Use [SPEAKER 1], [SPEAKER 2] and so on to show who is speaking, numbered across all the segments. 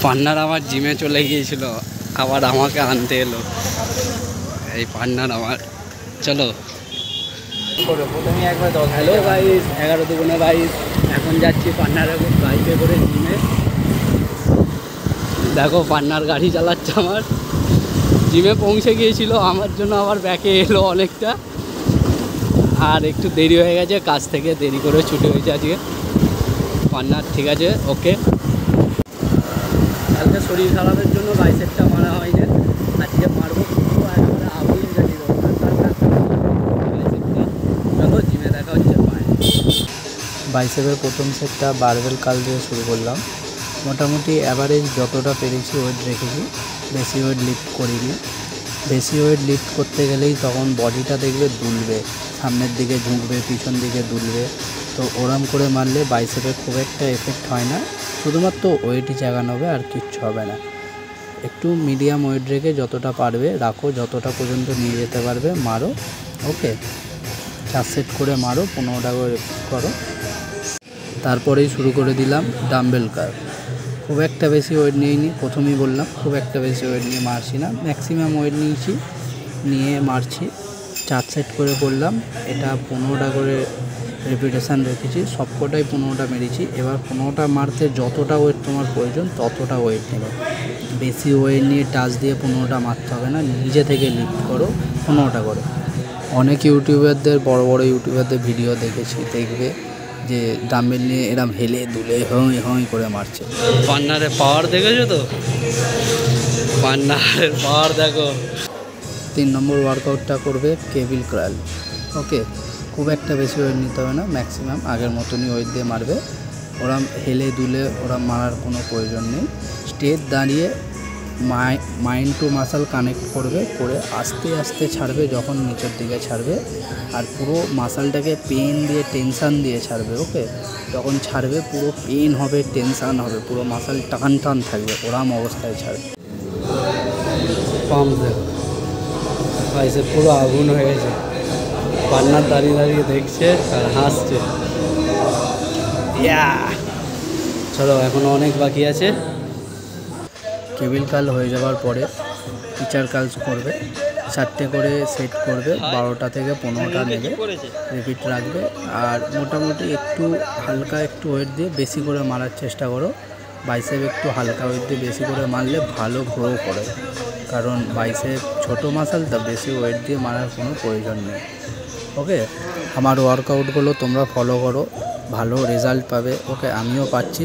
[SPEAKER 1] Partner আমার জিমে চলে গিয়েছিল, আবার আমাকে আনতে এলো। এই পার্টনার আমার, চলো প্রথমে একবার 10। হ্যালো গাইস, 11 দুগুণে 22। এখন যাচ্ছি পার্টনারের বাইকে করে জিমে। দেখো পার্টনার গাড়ি চালাচ্ছে আমার। জিমে পৌঁছে গিয়েছিল, আমার জন্য আবার ব্যাকে এলো অনেকটা। আর একটু দেরি হয়ে গেছে, কাজ থেকে দেরি করে ছুটি হয়েছে আজকে। পার্টনার ঠিক আছে, ওকে। কালকে শরীর খারাপের জন্য বাইসেপটা মারা হয়নি, আজকে মারবো। পুরো একেবারে আগুন জ্বালিয়ে দেবো বাইসেপটা। চলো জিমে দেখা হচ্ছে।
[SPEAKER 2] বাইসেপের প্রথম সেটটা বারবেল কাল দিয়ে শুরু করলাম। মোটামুটি অ্যাভারেজ যতটা পেরেছি ওয়েট রেখেছি, বেশি ওয়েট লিফট করিনি। বেশি ওয়েট লিফট করতে গেলেই তখন বডিটা দেখবে দুলবে, সামনের দিকে ঝুঁকবে, পিছন দিকে দুলবে। তো ওরম করে মারলে বাইসেপে খুব একটা এফেক্ট হয় না, শুধুমাত্র ওয়েটই জাগানো হবে, আর কিচ্ছু হবে না। একটু মিডিয়াম ওয়েট রেখে যতটা পারবে রাখো, যতটা পর্যন্ত নিয়ে যেতে পারবে মারো। ওকে, 4 সেট করে মারো, 15টা করে করো। তারপরেই শুরু করে দিলাম ডাম্বেল কার। খুব একটা বেশি ওয়েট নিইনি, প্রথমেই বললাম খুব একটা বেশি ওয়েট নিয়ে মারছি না, ম্যাক্সিমাম ওয়েট নিয়ে মারছি। 4 সেট করে করলাম। এটা 15টা করে রেপিটেশান রেখেছি, সবকটাই 15টা মেরেছি। এবার 15টা মারতে যতটা ওয়েট তোমার প্রয়োজন ততটা ওয়েট নেবে। বেশি ওয়েট নিয়ে টাচ দিয়ে 15টা মারতে হবে না, নিজে থেকে লিফট করো 15টা করে। অনেক ইউটিউবারদের, বড় বড় ইউটিউবারদের ভিডিও দেখবে যে ডাম্বেল নিয়ে এরম হেলে দুলে হই করে মারছে।
[SPEAKER 1] পার্টনারের পাওয়ার দেখেছো তো, পার্টনারের পাওয়ার দেখো।
[SPEAKER 2] 3 নম্বর ওয়ার্কআউটটা করবে কেবিল ক্রাল। ওকে, খুব একটা বেশি ওয়েট নিতে হবে না, ম্যাক্সিমাম আগের মতনই ওয়েট দিয়ে মারবে। ওরম হেলে দুলে ওরম মারার কোনো প্রয়োজন নেই। স্ট্রেট দাঁড়িয়ে মাইন্ড টু মাসল কানেক্ট করবে, করে আস্তে আস্তে ছাড়বে যখন নিচের দিকে ছাড়বে। আর পুরো মাসলটাকে পেন দিয়ে, টেনশান দিয়ে ছাড়বে। ওকে, যখন ছাড়বে পুরো পেন হবে, টেনশান হবে, পুরো মাসল টান টান থাকবে, ওরম অবস্থায় ছাড়বে।
[SPEAKER 1] পাম্প দেখো, বাইসেপ পুরো আগুন হয়ে গেছে। পার্টনার দাঁড়িয়ে দাঁড়িয়ে দেখছে আর হাসছে। চলো, এখনো অনেক বাকি আছে।
[SPEAKER 2] কেবিল কাল হয়ে যাওয়ার পরে টিচার কালস করবে। 4টে করে সেট করবে, 12টা থেকে 15টা নেবে, রিপিট রাখবে। আর মোটামুটি একটু হালকা একটু ওয়েট দিয়ে বেশি করে মারার চেষ্টা করো। বাইসেপ একটু হালকা ওয়েট দিয়ে বেশি করে মারলে ভালো গ্রো করে, কারণ বাইসেপ ছোটো মাসল, তা বেশি ওয়েট দিয়ে মারার কোনো প্রয়োজন নেই। ওকে, আমার ওয়ার্কআউটগুলো তোমরা ফলো করো, ভালো রেজাল্ট পাবে। ওকে, আমিও পাচ্ছি,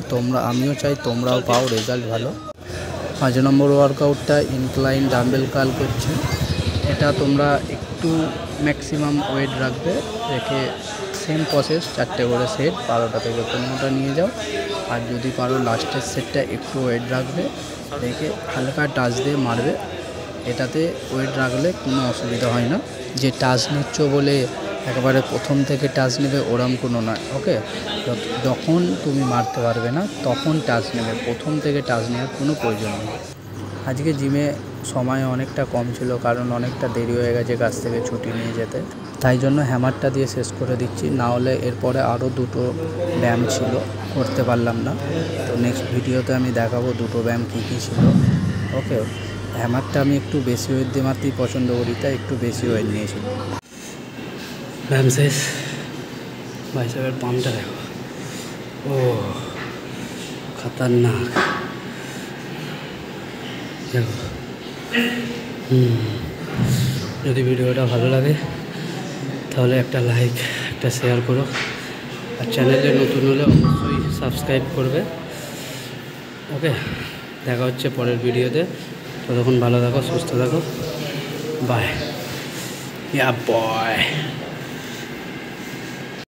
[SPEAKER 2] আমিও চাই তোমরাও পাও রেজাল্ট ভালো। 5 নম্বর ওয়ার্কআউটটা ইনক্লাইন ডাম্বেল কার্ল করছি। এটা তোমরা একটু ম্যাক্সিমাম ওয়েট রাখবে, রেখে সেম প্রসেস 4টে করে সেট, 12টা থেকে 15টা নিয়ে যাও। আর যদি পারো লাস্টের সেটটা একটু ওয়েট রাখবে, রেখে হালকা টাচ দিয়ে মারবে। এটাতে ওয়েট রাখলে কোনো অসুবিধা হয় না, যে টাচ নিচ্ছ বলে একেবারে প্রথম থেকে টাচ নেবে ওরম কোনো নয়। ওকে, যখন তুমি মারতে পারবে না তখন টাচ নেবে, প্রথম থেকে টাচ নেওয়ার কোনো প্রয়োজন নেই। আজকে জিমে সময় অনেকটা কম ছিল, কারণ অনেকটা দেরি হয়ে গেছে কাজ থেকে ছুটি নিয়ে যেতে, তাই জন্য হ্যামারটা দিয়ে শেষ করে দিচ্ছি। না হলে এরপরে আরও 2টো ব্যায়াম ছিল, করতে পারলাম না। তো নেক্সট ভিডিওতে আমি দেখাবো 2টো ব্যায়াম কী কী ছিল। ওকে, হ্যামারটা আমি একটু বেশি ওয়েট দিয়ে মারতেই পছন্দ করি, তাই একটু বেশি ওয়েট নিয়েছি।
[SPEAKER 1] ব্যায়াম শেষ, বাইসেপের পাম্পটা দেখো, ও খতরনাক দেখো। যদি ভিডিওটা ভালো লাগে তাহলে একটা লাইক, একটা শেয়ার করো, আর চ্যানেলে নতুন হলে অবশ্যই সাবস্ক্রাইব করবে। ওকে, দেখা হচ্ছে পরের ভিডিওতে। ততক্ষণ ভালো থাকো, সুস্থ থাকো, বাই। Yeah, boy.